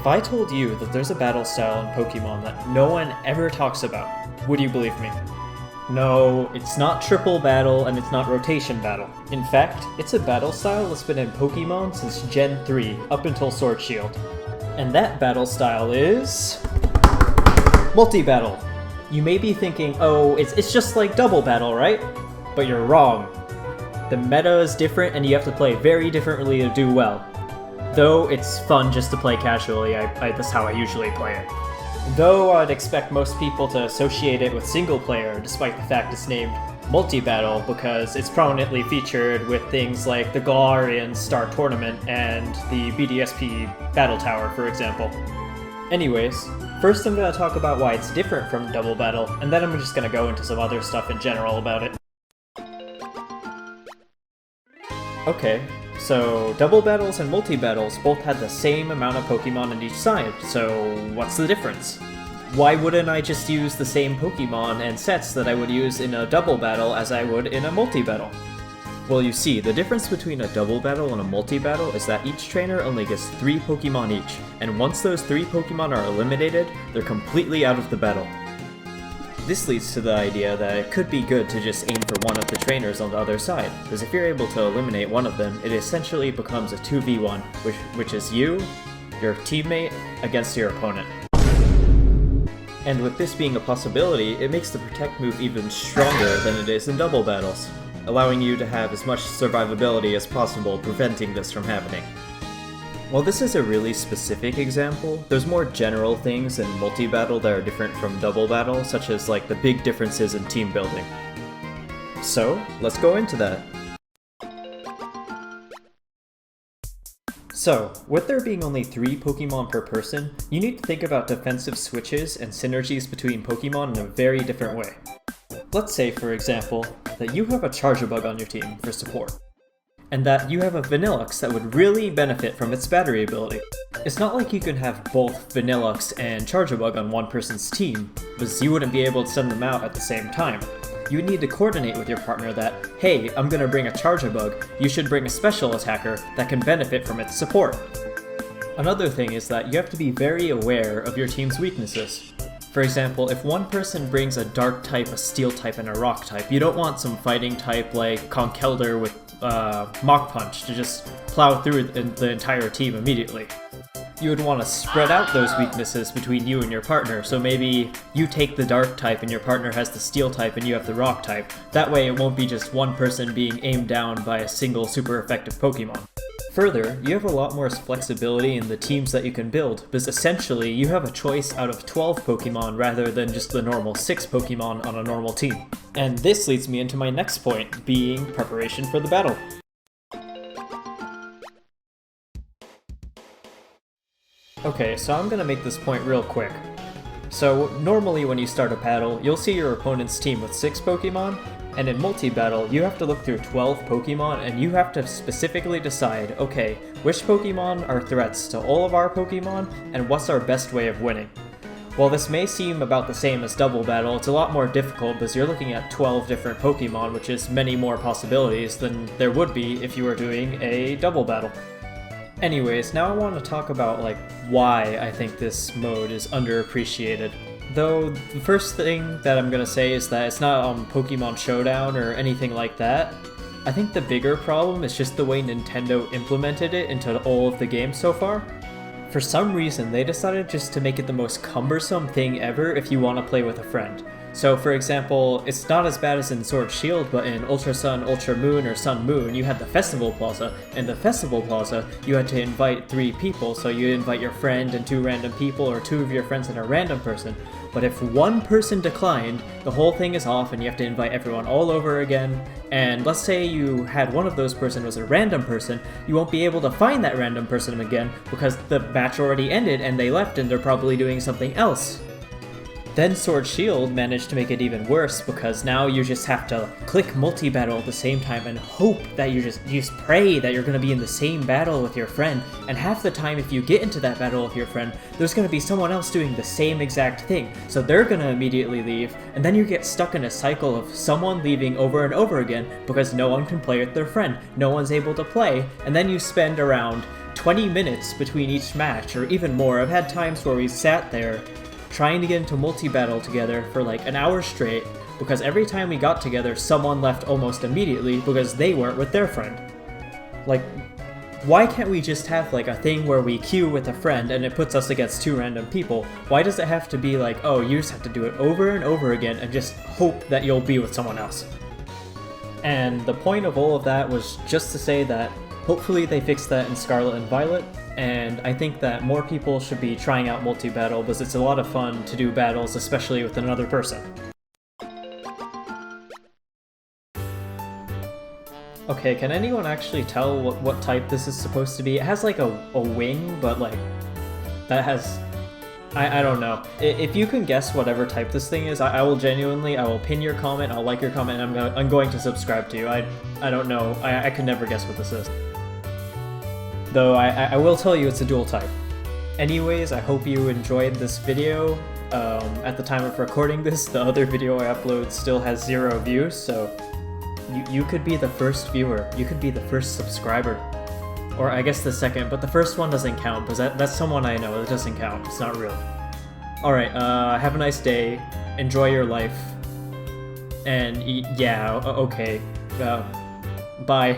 If I told you that there's a battle style in Pokemon that no one ever talks about, would you believe me? No, it's not triple battle and it's not rotation battle. In fact, it's a battle style that's been in Pokemon since Gen 3 up until Sword Shield. And that battle style is... multi-battle. You may be thinking, oh, it's just like double battle, right? But you're wrong. The meta is different and you have to play very differently to do well. Though it's fun just to play casually, that's how I usually play it. Though I'd expect most people to associate it with single player, despite the fact it's named multi-battle because it's prominently featured with things like the Galarian Star Tournament and the BDSP Battle Tower, for example. Anyways, first I'm going to talk about why it's different from double battle, and then I'm just going to go into some other stuff in general about it. Okay, so double battles and multi-battles both had the same amount of Pokemon on each side, so what's the difference? Why wouldn't I just use the same Pokemon and sets that I would use in a double battle as I would in a multi-battle? Well, you see, the difference between a double battle and a multi-battle is that each trainer only gets 3 Pokemon each, and once those 3 Pokemon are eliminated, they're completely out of the battle. This leads to the idea that it could be good to just aim for one of the trainers on the other side, because if you're able to eliminate one of them, it essentially becomes a 2v1, which is you, your teammate, against your opponent. And with this being a possibility, it makes the Protect move even stronger than it is in double battles, allowing you to have as much survivability as possible, preventing this from happening. While this is a really specific example, there's more general things in multi-battle that are different from double battle, such as like the big differences in team building. So, let's go into that. So, with there being only 3 Pokemon per person, you need to think about defensive switches and synergies between Pokemon in a very different way. Let's say, for example, that you have a Charjabug on your team for support, and that you have a Vanillux that would really benefit from its battery ability. It's not like you can have both Vanillux and Charjabug on one person's team, because you wouldn't be able to send them out at the same time. You would need to coordinate with your partner that, hey, I'm gonna bring a Charjabug, you should bring a special attacker that can benefit from its support. Another thing is that you have to be very aware of your team's weaknesses. For example, if one person brings a dark type, a steel type, and a rock type, you don't want some fighting type like Conkeldurr with Mach Punch to just plow through the entire team immediately. You would want to spread out those weaknesses between you and your partner, so maybe you take the dark type and your partner has the steel type and you have the rock type. That way it won't be just one person being aimed down by a single super effective Pokemon. Further, you have a lot more flexibility in the teams that you can build, because essentially you have a choice out of 12 Pokemon rather than just the normal 6 Pokemon on a normal team. And this leads me into my next point, being preparation for the battle. Okay, so I'm gonna make this point real quick. So normally when you start a battle, you'll see your opponent's team with 6 Pokemon, and in multi-battle, you have to look through 12 Pokemon and you have to specifically decide, okay, which Pokemon are threats to all of our Pokemon, and what's our best way of winning. While this may seem about the same as double battle, it's a lot more difficult because you're looking at 12 different Pokemon, which is many more possibilities than there would be if you were doing a double battle. Anyways, now I want to talk about why I think this mode is underappreciated. Though the first thing that I'm gonna say is that it's not on Pokemon Showdown or anything like that. I think the bigger problem is just the way Nintendo implemented it into all of the games so far. For some reason, they decided just to make it the most cumbersome thing ever if you want to play with a friend. So for example, it's not as bad as in Sword Shield, but in Ultra Sun, Ultra Moon, or Sun Moon, you had the Festival Plaza. In the Festival Plaza, you had to invite 3 people, so you invite your friend and 2 random people, or 2 of your friends and a random person. But if one person declined, the whole thing is off and you have to invite everyone all over again. And let's say you had one of those person was a random person, you won't be able to find that random person again because the match already ended and they left and they're probably doing something else. Then Sword Shield managed to make it even worse because now you just have to click multi-battle at the same time and hope that you just pray that you're going to be in the same battle with your friend, and half the time if you get into that battle with your friend, there's going to be someone else doing the same exact thing, so they're going to immediately leave, and then you get stuck in a cycle of someone leaving over and over again because no one can play with their friend, no one's able to play, and then you spend around 20 minutes between each match, or even more. I've had times where we sat there trying to get into multi-battle together for like an hour straight, because every time we got together, someone left almost immediately because they weren't with their friend. Like, why can't we just have like a thing where we queue with a friend and it puts us against 2 random people? Why does it have to be like, oh, you just have to do it over and over again and just hope that you'll be with someone else? And the point of all of that was just to say that hopefully they fix that in Scarlet and Violet, and I think that more people should be trying out multi-battle because it's a lot of fun to do battles, especially with another person. Okay, can anyone actually tell what type this is supposed to be? It has like a wing, but like, that has... I don't know. If you can guess whatever type this thing is, I will pin your comment, I'll like your comment, and I'm going to subscribe to you. I don't know, I could never guess what this is. Though I will tell you it's a dual type. Anyways, I hope you enjoyed this video. At the time of recording this, the other video I upload still has 0 views, so you could be the first viewer, you could be the first subscriber. Or I guess the second, but the first one doesn't count, because that's someone I know, it doesn't count, it's not real. Alright, have a nice day, enjoy your life, and yeah, okay, bye.